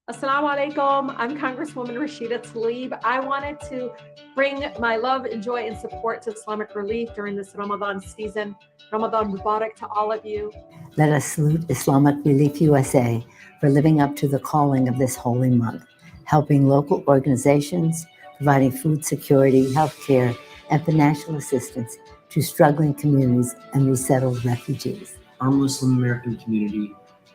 Assalamu alaikum. I'm Congresswoman Rashida Tlaib. I wanted to bring my love and joy and support to Islamic Relief during this Ramadan season. Ramadan Mubarak to all of you. Let us salute Islamic Relief USA for living up to the calling of this holy month, helping local organizations, providing food security, healthcare, and financial assistance to struggling communities and resettled refugees. Our Muslim American community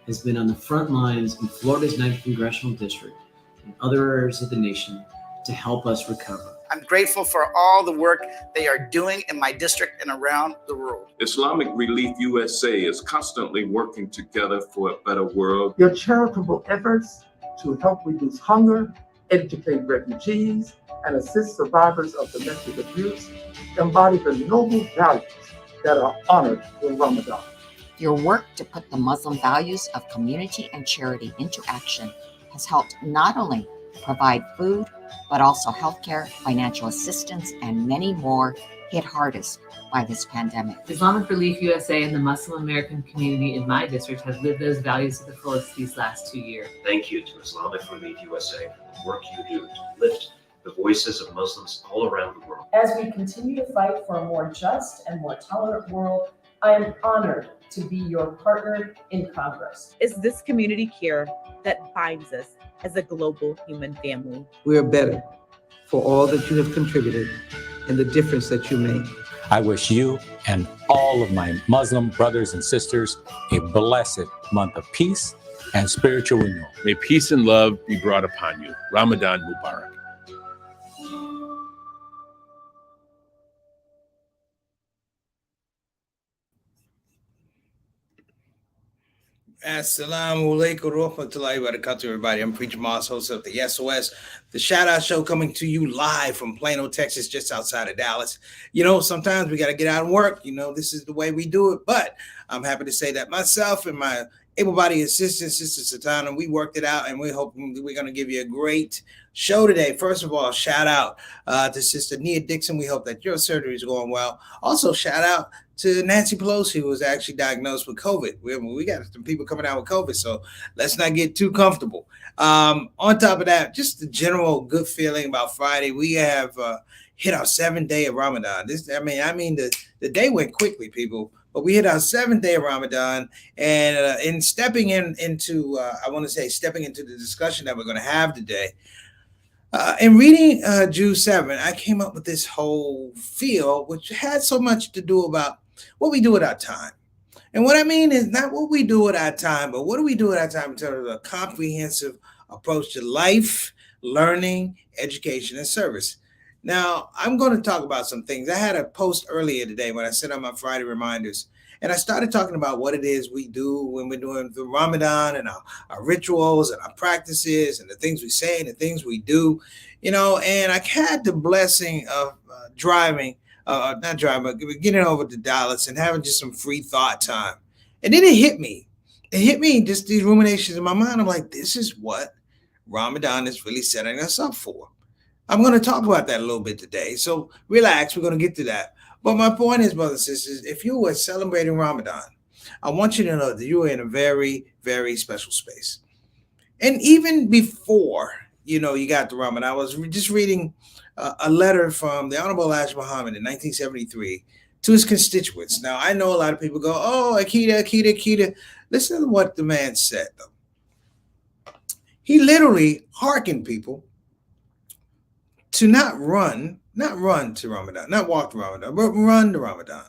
has been on the front lines in Florida's 9th Congressional District and other areas of the nation to help us recover. I'm grateful for all the work they are doing in my district and around the world. Islamic Relief USA is constantly working together for a better world. Your charitable efforts to help reduce hunger, educate refugees, and assist survivors of domestic abuse embody the noble values that are honored in Ramadan. Your work to put the Muslim values of community and charity into action has helped not only provide food, but also healthcare, financial assistance, and many more hit hardest by this pandemic. Islamic Relief USA and the Muslim American community in my district have lived those values to the fullest these last 2 years. Thank you to Islamic Relief USA for the work you do to lift the voices of Muslims all around the world. As we continue to fight for a more just and more tolerant world, I am honored to be your partner in Congress. It's this community care that binds us as a global human family. We are better for all that you have contributed and the difference that you make. I wish you and all of my Muslim brothers and sisters a blessed month of peace and spiritual renewal. May peace and love be brought upon you. Ramadan Mubarak. Assalamu alaikum warahmatullahi wabarakatuh, everybody. I'm Preacher Moss, host of the SOS, the Shout Out Show, coming to you live from Plano, Texas, just outside of Dallas. You know, sometimes we got to get out and work. You know, this is the way we do it. But I'm happy to say that myself and my able-bodied assistant, Sister Satana, we worked it out, and we're hoping we're going to give you a great show today. First of all, shout out to Sister Nia Dixon. We hope that your surgery is going well. Also, shout out to Nancy Pelosi, who was actually diagnosed with COVID. We got some people coming out with COVID, so let's not get too comfortable. On top of that, just the general good feeling about Friday. We have hit our 7th day of Ramadan. The day went quickly, people, but we hit our 7th day of Ramadan, and in stepping into the discussion that we're going to have today. In reading Jude 7, I came up with this whole feel, which had so much to do about what we do with our time. And what I mean is not what we do with our time, but what do we do with our time in terms of a comprehensive approach to life, learning, education, and service. Now, I'm going to talk about some things. I had a post earlier today when I sent out my Friday reminders, and I started talking about what it is we do when we're doing the Ramadan and our rituals and our practices and the things we say and the things we do, you know, and I had the blessing of getting over to Dallas and having just some free thought time. And then it hit me. Just these ruminations in my mind. I'm like, this is what Ramadan is really setting us up for. I'm going to talk about that a little bit today. So relax, we're going to get to that. But my point is, brothers and sisters, if you were celebrating Ramadan, I want you to know that you are in a very, very special space. And even before, you got to Ramadan, I was just reading a letter from the Honorable Elijah Muhammad in 1973 to his constituents. Now, I know a lot of people go, oh, Akita. Listen to what the man said, though. He literally hearkened people to not run to Ramadan, not walk to Ramadan, but run to Ramadan.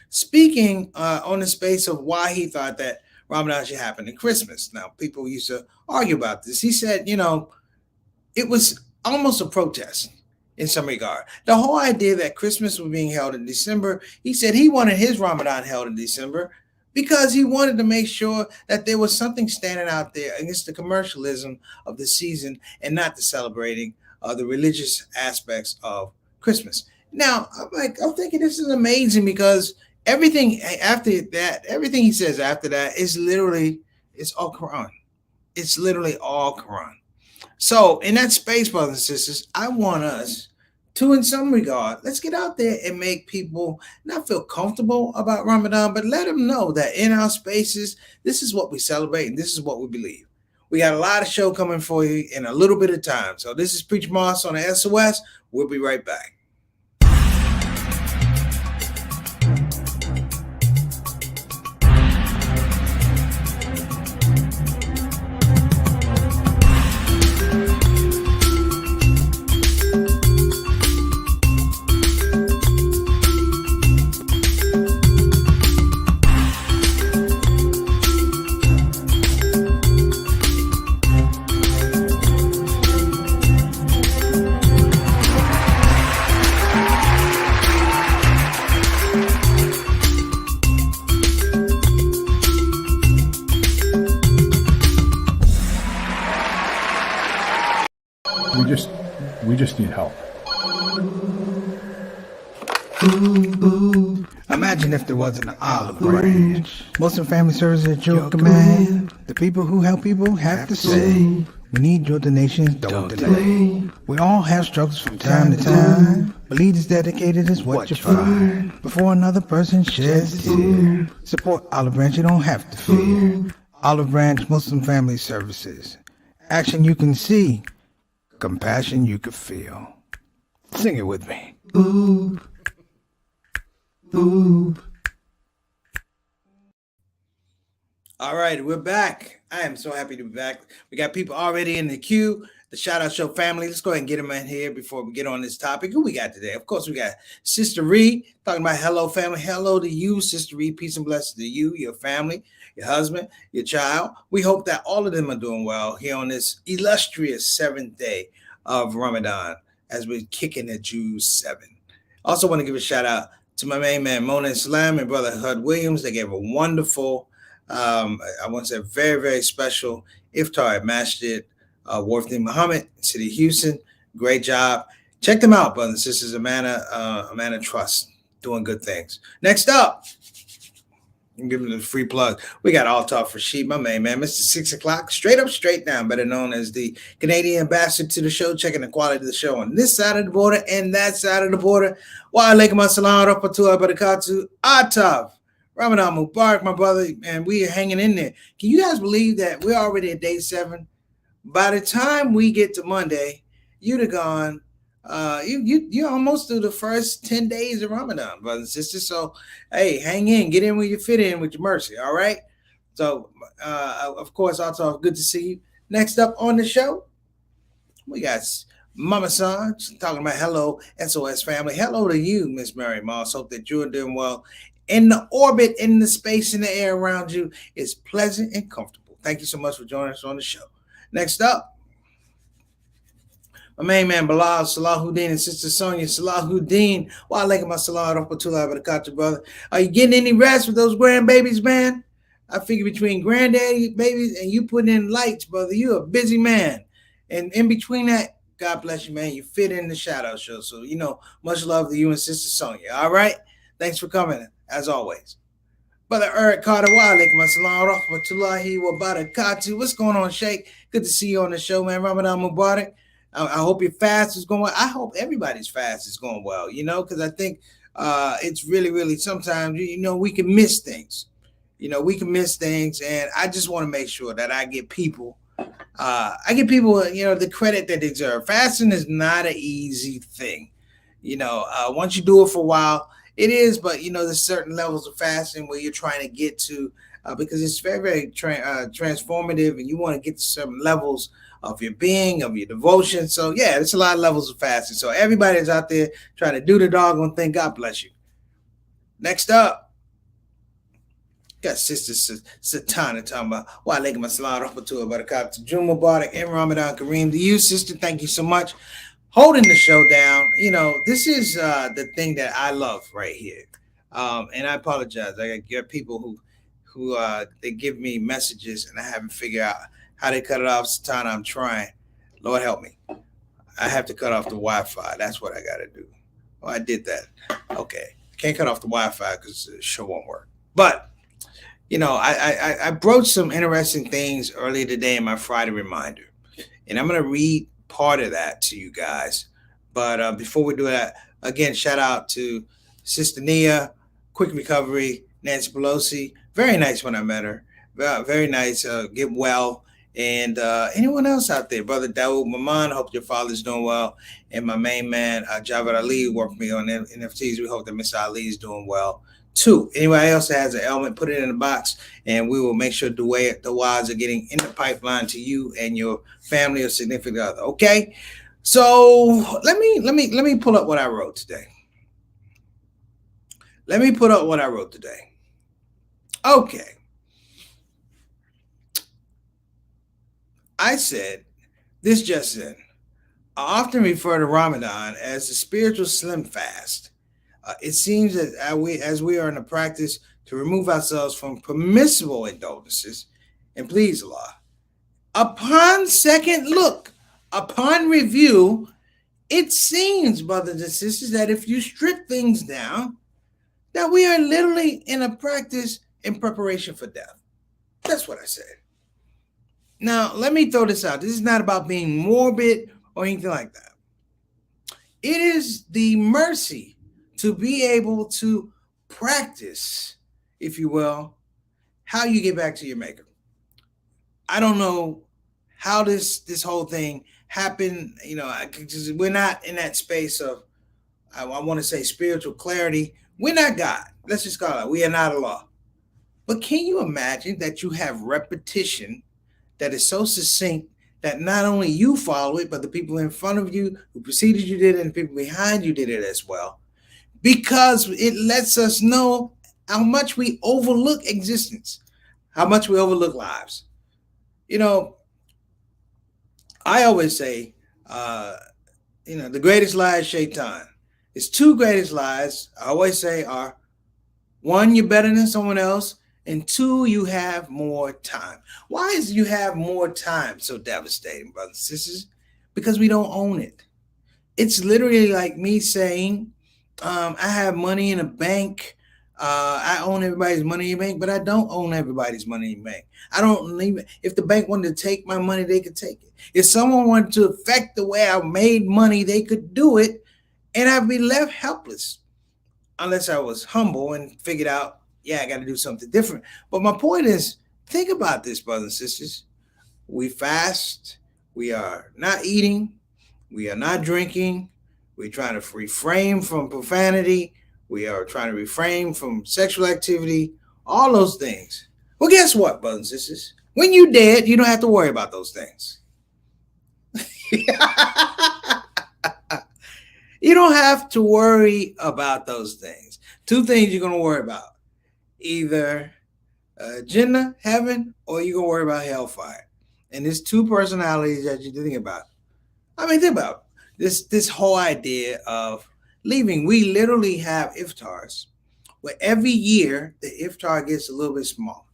Speaking on the space of why he thought that Ramadan should happen in Christmas. Now, people used to argue about this. He said, it was almost a protest in some regard. The whole idea that Christmas was being held in December, he said he wanted his Ramadan held in December because he wanted to make sure that there was something standing out there against the commercialism of the season and not the celebrating the religious aspects of Christmas. Now, I'm thinking this is amazing because everything he says after that is it's all Quran. It's literally all Quran. So in that space, brothers and sisters, I want us to, in some regard, let's get out there and make people not feel comfortable about Ramadan, but let them know that in our spaces, this is what we celebrate and this is what we believe. We got a lot of show coming for you in a little bit of time. So this is Preacher Moss on the SOS. We'll be right back. We just need help. Imagine if there wasn't an olive branch. Muslim Family Services at your command. The people who help people have to say, we need your donations, don't delay. We all have struggles from time to time, but leaders dedicated is what you find. Before another person sheds a tear, support Olive Branch, you don't have to fear. Olive Branch Muslim Family Services. Action you can see, compassion you can feel. Sing it with me. Ooh. Ooh. All right, we're back. I am so happy to be back. We got people already in the queue. The Shout Out Show family. Let's go ahead and get them in here before we get on this topic. Who we got today? Of course, we got Sister Ree talking about hello, family. Hello to you, Sister Ree. Peace and blessings to you, your family, your husband, your child. We hope that all of them are doing well here on this illustrious 7th day of Ramadan as we're kicking at Jews 7. Also want to give a shout out to my main man, Mona and Salam, and brother Hud Williams. They gave a wonderful, I want to say very, very special iftar at Masjid Wharfdin Muhammad, City of Houston. Great job. Check them out, brothers and sisters. Amana Trust, doing good things. Next up, I'm giving them a free plug. We got All Talk for Sheep, my main man, Mr. 6 o'clock, straight up, straight down, better known as the Canadian ambassador to the show, checking the quality of the show on this side of the border and that side of the border. Wa alaikum assalam wa rahmatullahi wa barakatuh. Atav. Ramadan Mubarak, my brother, and we are hanging in there. Can you guys believe that we're already at day 7? By the time we get to Monday, you'd have gone, you're almost through the first 10 days of Ramadan, brothers and sisters. So, hey, hang in, get in where you fit in with your mercy, all right? So, of course, also good to see you. Next up on the show, we got Mama San talking about hello, SOS family. Hello to you, Miss Mary Moss. Hope that you're doing well. In the orbit, in the space, in the air around you is pleasant and comfortable. Thank you so much for joining us on the show. Next up, my main man, Bilal Salahuddin and Sister Sonia Salahuddin. Wa alaikum assalam wa rahmatullahi wa barakatuh, brother. Are you getting any rest with those grandbabies, man? I figure between granddaddy babies and you putting in lights, brother, you're a busy man. And in between that, God bless you, man. You fit in the Shout Out Show. So, much love to you and Sister Sonia. All right? Thanks for coming, as always. Brother Eric Carter, wa alaikum assalam wa rahmatullahi wa barakatuh. What's going on, Sheikh? Good to see you on the show, man. Ramadan Mubarak. I hope your fast is going well. I hope everybody's fast is going well, because I think it's really, really sometimes, we can miss things. We can miss things. And I just want to make sure that I give people, the credit that they deserve. Fasting is not an easy thing. Once you do it for a while, it is, but there's certain levels of fasting where you're trying to get to because it's very, very transformative, and you want to get to certain levels of your being, of your devotion. So yeah, there's a lot of levels of fasting. So everybody that's out there trying to do the doggone thing, God bless you. Next up, got Sister Satana talking about wa alaikum assalam wa rahmatullahi wa barakatuh. June Mubarak and Ramadan Kareem. To you, sister, thank you so much. Holding the show down. This is the thing that I love right here. And I apologize. I get people who they give me messages and I haven't figured out how they cut it off. Satana, I'm trying. Lord help me. I have to cut off the Wi-Fi. That's what I got to do. Oh, I did that. Okay. Can't cut off the Wi-Fi because the show won't work. But, I broached some interesting things earlier today in my Friday reminder. And I'm going to read part of that to you guys. But before we do that, again, shout out to Sister Nia, quick recovery, Nancy Pelosi. Very nice when I met her. Very nice. Get well. And anyone else out there, Brother Dawood Maman, hope your father's doing well. And my main man, Javed Ali, worked me on NFTs. We hope that Mr. Ali is doing well too. Anybody else that has an ailment, put it in the box, and we will make sure the wires are getting in the pipeline to you and your family or significant other. Okay, so let me pull up what I wrote today. Okay, I said this just in. I often refer to Ramadan as the spiritual slim fast. It seems that as we are in the practice to remove ourselves from permissible indulgences and please Allah. Upon second look, upon review, it seems, brothers and sisters, that if you strip things down, that we are literally in a practice in preparation for death. That's what I said. Now, let me throw this out. This is not about being morbid or anything like that. It is the mercy to be able to practice, if you will, how you get back to your maker. I don't know how this whole thing happened. You know, we're not in that space of, I want to say, spiritual clarity. We're not God. Let's just call it. We are not Allah. But can you imagine that you have repetition that is so succinct that not only you follow it, but the people in front of you who preceded you did it, and the people behind you did it as well? Because it lets us know how much we overlook existence, how much we overlook lives. You know, I always say, the greatest lie is shaitan. It's two greatest lies I always say are, one, you're better than someone else, and two, you have more time. Why is you have more time so devastating, brothers and sisters? Because we don't own it. It's literally like me saying, I have money in a bank. I own everybody's money in the bank, but I don't own everybody's money in the bank. I don't even, if the bank wanted to take my money, they could take it. If someone wanted to affect the way I made money, they could do it, and I'd be left helpless unless I was humble and figured out, I got to do something different. But my point is, think about this, brothers and sisters. We fast. We are not eating. We are not drinking. We're trying to refrain from profanity. We are trying to refrain from sexual activity, all those things. Well, guess what, brothers and sisters? When you're dead, you don't have to worry about those things. You don't have to worry about those things. Two things you're going to worry about. Either Jannah, heaven, or you're going to worry about hellfire. And there's two personalities that you're thinking about. I mean, think about this whole idea of leaving. We literally have iftars where every year the iftar gets a little bit smaller.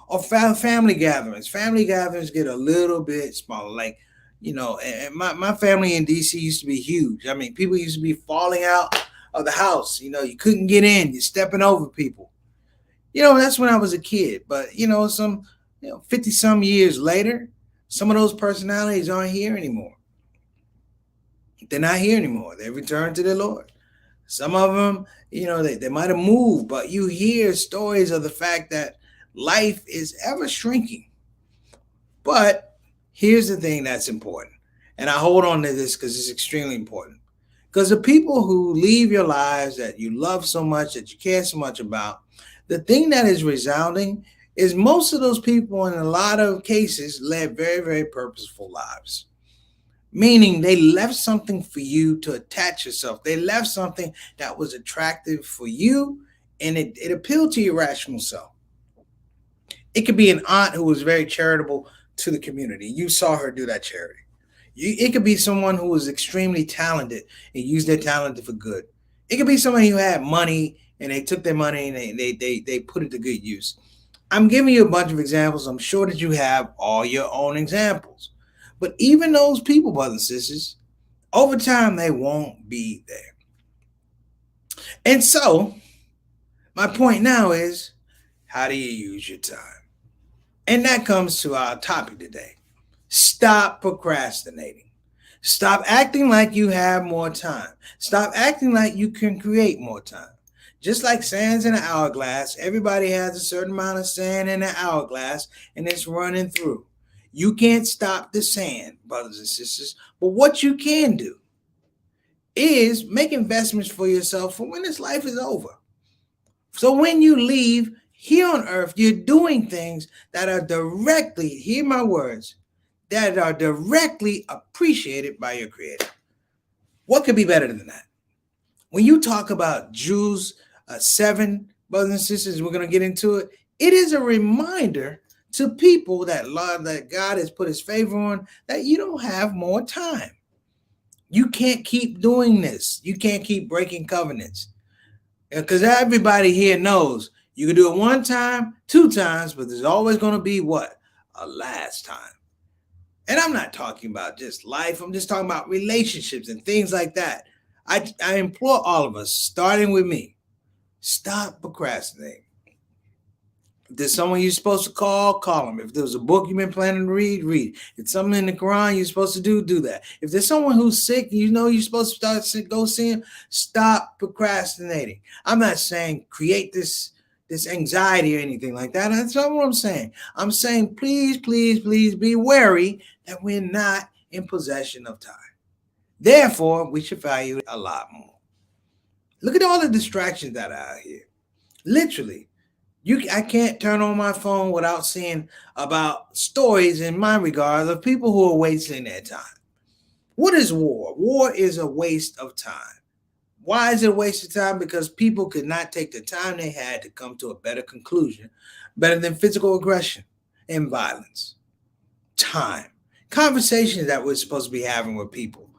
Or family gatherings. Family gatherings get a little bit smaller. Like, and my family in DC used to be huge. I mean, people used to be falling out of the house. You couldn't get in. You're stepping over people. That's when I was a kid. But, some 50 some years later, some of those personalities aren't here anymore. They're not here anymore. They returned to the Lord. Some of them, they might have moved, but you hear stories of the fact that life is ever shrinking. But here's the thing that's important. And I hold on to this because it's extremely important. Because the people who leave your lives that you love so much, that you care so much about, the thing that is resounding is most of those people in a lot of cases led very, very purposeful lives. Meaning they left something for you to attach yourself. They left something that was attractive for you, and it appealed to your rational self. It could be an aunt who was very charitable to the community. You saw her do that charity. It could be someone who was extremely talented and used their talent for good. It could be somebody who had money and they took their money and they put it to good use. I'm giving you a bunch of examples. I'm sure that you have all your own examples. But even those people, brothers and sisters, over time, they won't be there. And so my point now is, how do you use your time? And that comes to our topic today. Stop procrastinating. Stop acting like you have more time. Stop acting like you can create more time. Just like sand's in an hourglass, everybody has a certain amount of sand in an hourglass, and it's running through. You can't stop the sand, brothers and sisters. But what you can do is make investments for yourself for when this life is over. So when you leave here on earth, you're doing things that are directly, hear my words, that are directly appreciated by your Creator. What could be better than that? When you talk about Jews 7, brothers and sisters, we're going to get into it. It is a reminder to people that God has put his favor on, that you don't have more time. You can't keep doing this. You can't keep breaking covenants. Because everybody here knows you can do it 1 time, 2 times, but there's always going to be what? A last time. And I'm not talking about just life. I'm just talking about relationships and things like that. I implore all of us, starting with me, stop procrastinating. If there's someone you're supposed to call them. If there's a book you've been planning to read, read. If something in the Quran you're supposed to do that. If there's someone who's sick, you know you're supposed to go see him, stop procrastinating. I'm not saying create this anxiety or anything like that. That's not what I'm saying. I'm saying please be wary that we're not in possession of time. Therefore, we should value it a lot more. Look at all the distractions that are out here. Literally. I can't turn on my phone without seeing about stories in my regard of people who are wasting their time. What is war? War is a waste of time. Why is it a waste of time? Because people could not take the time they had to come to a better conclusion, better than physical aggression and violence. Time. Conversations that we're supposed to be having with people.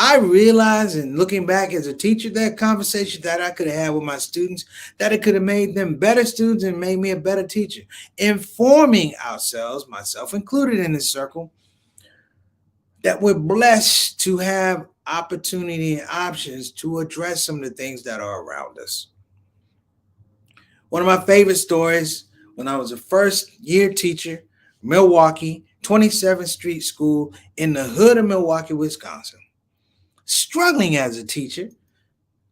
I realize, in looking back as a teacher, that conversations that I could have had with my students, that it could have made them better students and made me a better teacher. Informing ourselves, myself included in this circle, that we're blessed to have opportunity and options to address some of the things that are around us. One of my favorite stories, when I was a first-year teacher, Milwaukee, 27th Street School in the hood of Milwaukee, Wisconsin. Struggling as a teacher,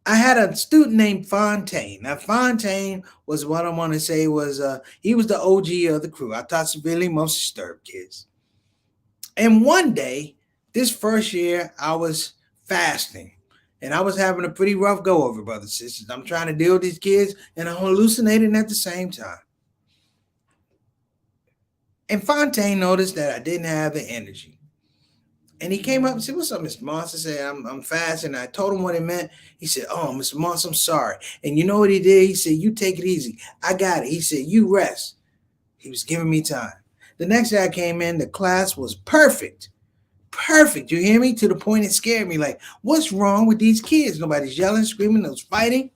I had a student named Fontaine. Now, Fontaine was what I want to say was, he was the OG of the crew. I taught severely most disturbed kids. And one day, this first year, I was fasting. And I was having a pretty rough go of it, brothers and sisters. I'm trying to deal with these kids, and I'm hallucinating at the same time. And Fontaine noticed that I didn't have the energy. And he came up and said, "What's up, Mr. Moss?" I said, I'm fasting. I told him what it meant. He said, "Oh, Mr. Moss, I'm sorry." And you know what he did? He said, "You take it easy. I got it." He said, "You rest." He was giving me time. The next day I came in, the class was perfect. Perfect. You hear me? To the point it scared me. Like, what's wrong with these kids? Nobody's yelling, screaming, nobody's fighting.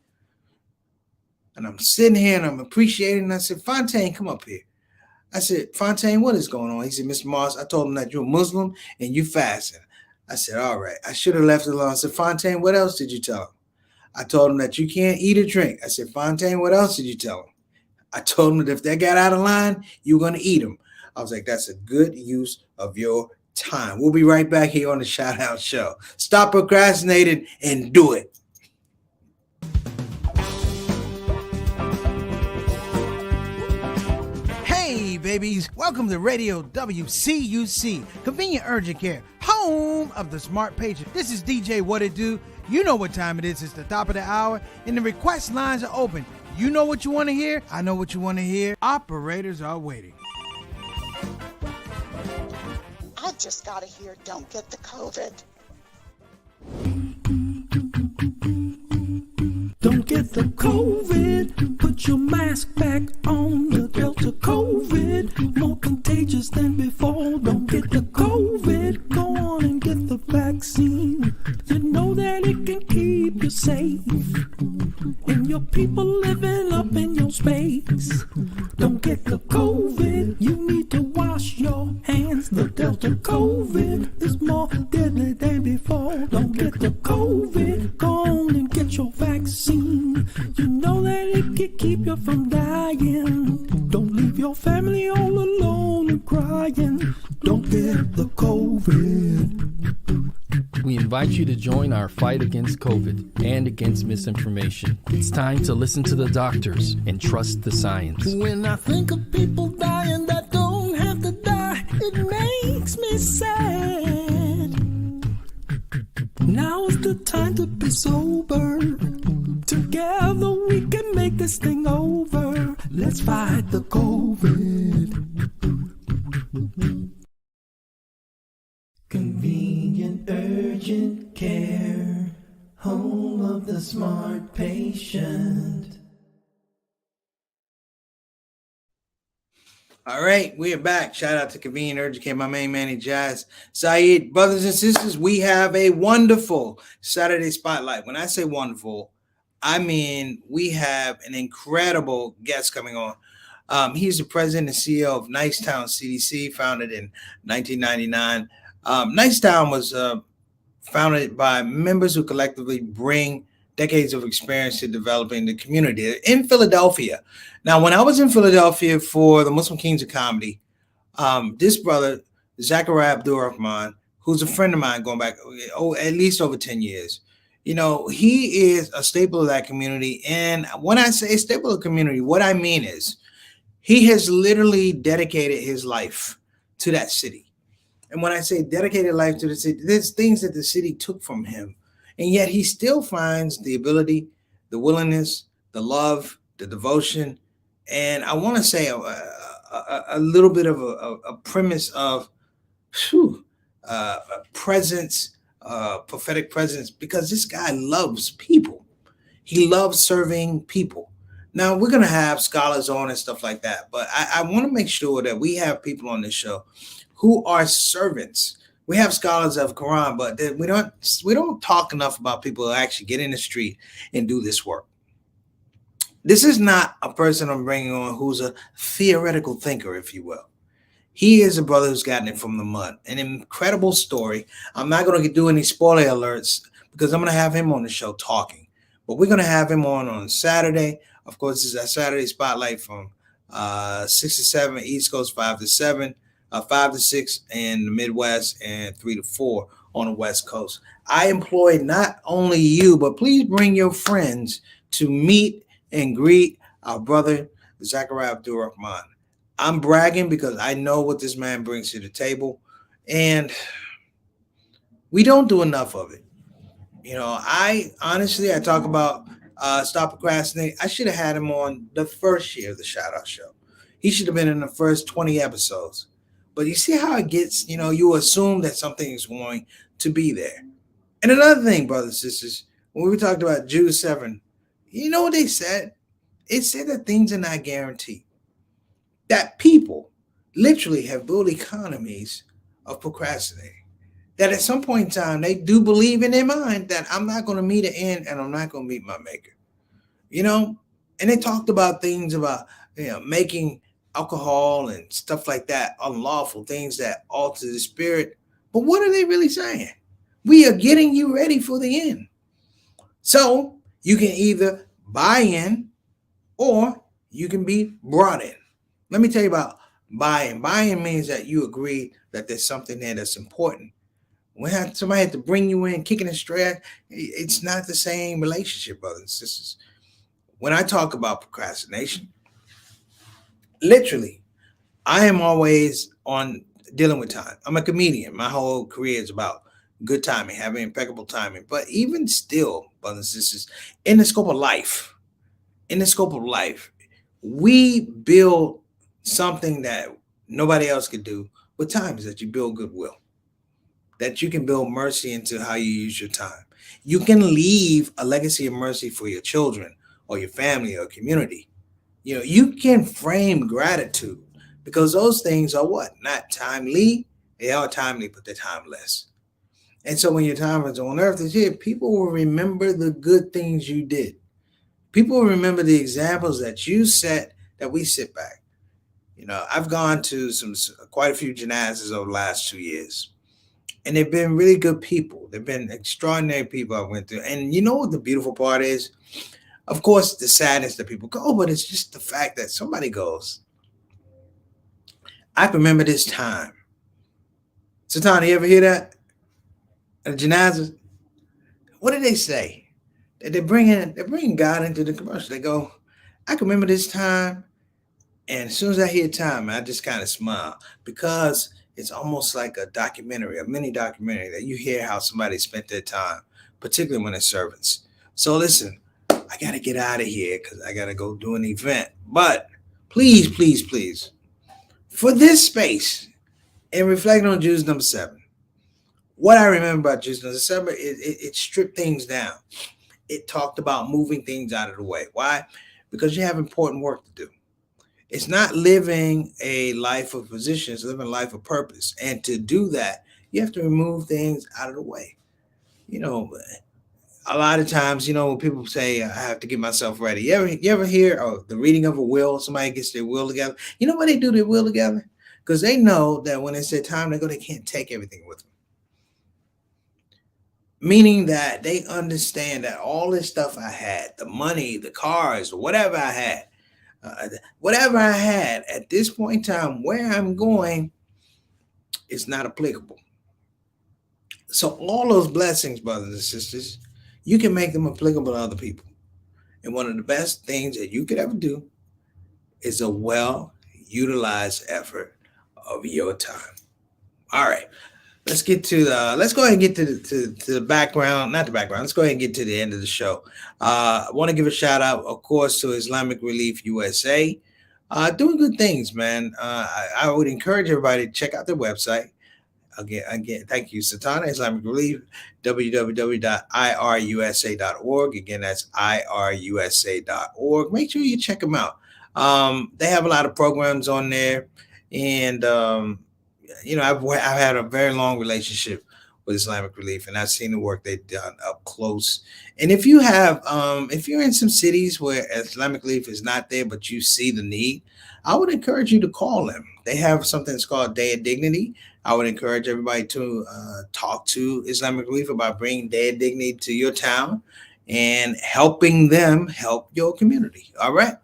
And I'm sitting here and I'm appreciating. And I said, "Fontaine, come up here." I said, "Fontaine, what is going on?" He said, "Mr. Moss, I told him that you're a Muslim and you fasting." I said, "All right." I should have left it alone. I said, "Fontaine, what else did you tell him?" I told him that you can't eat or drink. I said, "Fontaine, what else did you tell him?" I told him that if they got out of line, you're going to eat them. I was like, that's a good use of your time. We'll be right back here on the Shout Out Show. Stop procrastinating and do it. Hey, babies. Welcome to Radio WCUC, Convenient Urgent Care, home of the smart patient. This is DJ What It Do. You know what time it is. It's the top of the hour, and the request lines are open. You know what you want to hear. I know what you want to hear. Operators are waiting. I just got to hear "Don't Get the COVID." Don't get the COVID. Put your mask back on. The Delta COVID, more contagious than before. Don't get the COVID. Go on and get the vaccine. You know that it can keep you safe, and your people living up in your space. Don't get the COVID. You need to wash your hands. The Delta COVID is more deadly than before. Don't get the COVID. Go on and get your vaccine. You know that it can keep you from dying. Don't leave your family all alone and crying. Don't get the COVID. We invite you to join our fight against COVID and against misinformation. It's time to listen to the doctors and trust the science. When I think of people dying that don't have to die, it makes makes me sad. Now's the time to be sober. Together we can make this thing over. Let's fight the COVID. Convenient urgent care, home of the smart patient. All right, we are back. Shout out to Convenient Urgent Care, my main man, Jazz. Saeed, brothers and sisters, we have a wonderful Saturday Spotlight. When I say wonderful, I mean we have an incredible guest coming on. He's the president and CEO of Nicetown CDC, founded in 1999. Nicetown was founded by members who collectively bring decades of experience to developing the community in Philadelphia. Now, when I was in Philadelphia for the Muslim Kings of Comedy, this brother, Zachariah Abdul-Rahman, who's a friend of mine going back at least over 10 years, you know, he is a staple of that community. And when I say staple of the community, what I mean is he has literally dedicated his life to that city. And when I say dedicated life to the city, there's things that the city took from him. And yet he still finds the ability, the willingness, the love, the devotion. And I want to say a little bit of a premise of presence, prophetic presence, because this guy loves people. He loves serving people. Now, we're going to have scholars on and stuff like that, but I want to make sure that we have people on this show who are servants. We have scholars of Quran, but we don't talk enough about people who actually get in the street and do this work. This is not a person I'm bringing on who's a theoretical thinker, if you will. He is a brother who's gotten it from the mud. An incredible story. I'm not going to do any spoiler alerts because I'm going to have him on the show talking. But we're going to have him on Saturday. Of course, this is our Saturday Spotlight from 6 to 7, East Coast 5 to 7, 5 to 6 in the Midwest, and 3 to 4 on the West Coast. I employ not only you, but please bring your friends to meet and greet our brother, Zachariah Abdul-Rahman. I'm bragging because I know what this man brings to the table, and we don't do enough of it. You know, I talk about Stop Procrastinating. I should have had him on the first year of the ShOUT show. He should have been in the first 20 episodes. But you see how it gets, you know, you assume that something is going to be there. And another thing, brothers and sisters, when we talked about Jude 7, you know what they said? It said that things are not guaranteed. That people literally have built economies of procrastinating. That at some point in time, they do believe in their mind that I'm not going to meet an end and I'm not going to meet my maker. You know? And they talked about things about, you know, making alcohol and stuff like that unlawful, things that alter the spirit. But what are they really saying? We are getting you ready for the end. So you can either buy in or you can be brought in. Let me tell you about buy-in. Buy-in means that you agree that there's something there that's important. When somebody had to bring you in, kicking and straight, it's not the same relationship, brothers and sisters. When I talk about procrastination, literally, I am always on dealing with time. I'm a comedian. My whole career is about good timing, having impeccable timing. But even still, brothers and sisters, in the scope of life, we build something that nobody else could do with time, is that you build goodwill, that you can build mercy into how you use your time. You can leave a legacy of mercy for your children or your family or community. You know, you can frame gratitude because those things are what? Not timely. They are timely, but they're timeless. And so when your time is on earth is here, people will remember the good things you did. People will remember the examples that you set, that we sit back. You know, I've gone to quite a few janazas over the last 2 years. And they've been really good people. They've been extraordinary people I went through. And you know what the beautiful part is? Of course, the sadness that people go, but it's just the fact that somebody goes, I remember this time. Sultan, you ever hear that? At janazas? What did they say? They're bringing God into the commercial. They go, I can remember this time. And as soon as I hear time, I just kind of smile because it's almost like a documentary, a mini documentary that you hear how somebody spent their time, particularly when it's servants. So listen, I got to get out of here because I got to go do an event. But please, please, please, for this space and reflecting on Jews number 7, what I remember about Jews number 7, it stripped things down. It talked about moving things out of the way. Why? Because you have important work to do. It's not living a life of position, it's living a life of purpose. And to do that, you have to remove things out of the way. You know, a lot of times, you know, when people say, I have to get myself ready. You ever hear the reading of a will? Somebody gets their will together. You know why they do their will together? Because they know that when it's their time to go, they can't take everything with them. Meaning that they understand that all this stuff I had, the money, the cars, whatever I had, at this point in time, where I'm going is not applicable. So all those blessings, brothers and sisters, you can make them applicable to other people. And one of the best things that you could ever do is a well-utilized effort of your time. All right. Let's go ahead and get to the background, not the background. Let's go ahead and get to the end of the show. I want to give a shout out, of course, to Islamic Relief USA. Doing good things, man. I would encourage everybody to check out their website. Again, thank you, Satana, Islamic Relief, www.irusa.org. Again, that's irusa.org. Make sure you check them out. They have a lot of programs on there, and you know, I've had a very long relationship with Islamic Relief, and I've seen the work they've done up close. And if you have, if you're in some cities where Islamic Relief is not there, but you see the need, I would encourage you to call them. They have something that's called Day of Dignity. I would encourage everybody to talk to Islamic Relief about bringing Day of Dignity to your town and helping them help your community. All right.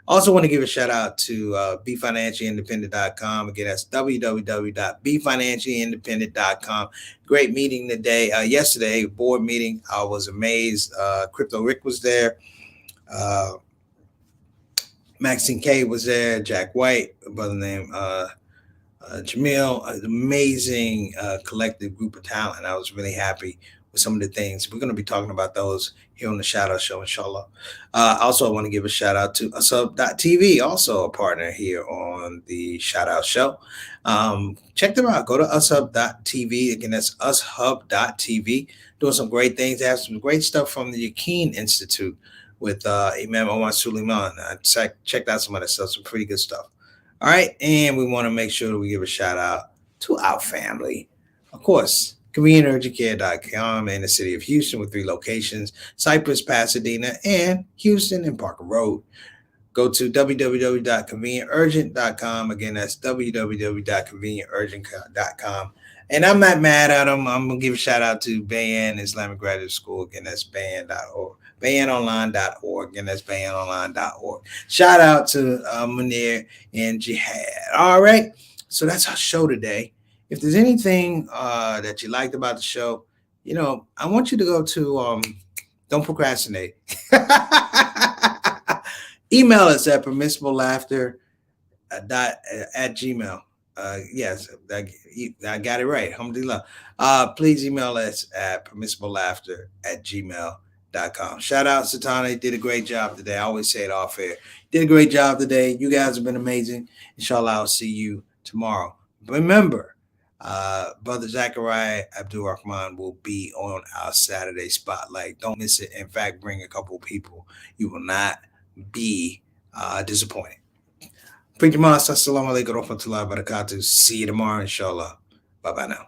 Also want to give a shout out to BeFinanciallyIndependent.com. Again, that's www.BeFinanciallyIndependent.com. Great meeting today. Yesterday, board meeting. I was amazed. Crypto Rick was there. Maxine K was there. Jack White, a brother named Jamil. An amazing collective group of talent. I was really happy with some of the things. We're going to be talking about those here on the Shout Out Show, inshallah. Also, I want to give a shout out to ShOUT.tv, also a partner here on the Shout Out Show. Check them out. Go to ShOUT.tv. Again, that's ShOUT.tv. Doing some great things. They have some great stuff from the Yaqeen Institute with Imam Omar Suleiman. Checked out some of that stuff, some pretty good stuff. All right. And we want to make sure that we give a shout out to our family. Of course, ConvenientUrgentCare.com in the city of Houston with 3 locations, Cypress, Pasadena, and Houston and Parker Road. Go to www.ConvenientUrgent.com. Again, that's www.ConvenientUrgent.com. And I'm not mad at them. I'm going to give a shout out to Bayan Islamic Graduate School. Again, that's bayan.org. BayanOnline.org, and that's BayanOnline.org. Shout out to Munir and Jihad. All right. So that's our show today. If there's anything that you liked about the show, you know, I want you to go to Don't Procrastinate. Email us at permissiblelaughter@gmail. Yes, I got it right. Alhamdulillah. Please email us at permissiblelaughter@gmail.com. Shout out Satana. He did a great job today. I always say it off air. Did a great job today. You guys have been amazing. Inshallah, I'll see you tomorrow. Remember, Brother Zachariah Abdul Rahman will be on our Saturday spotlight. Don't miss it. In fact, bring a couple of people. You will not be disappointed. Assalamu alaikum wa rahmatullahi wa barakatuh. See you tomorrow, inshallah. Bye-bye now.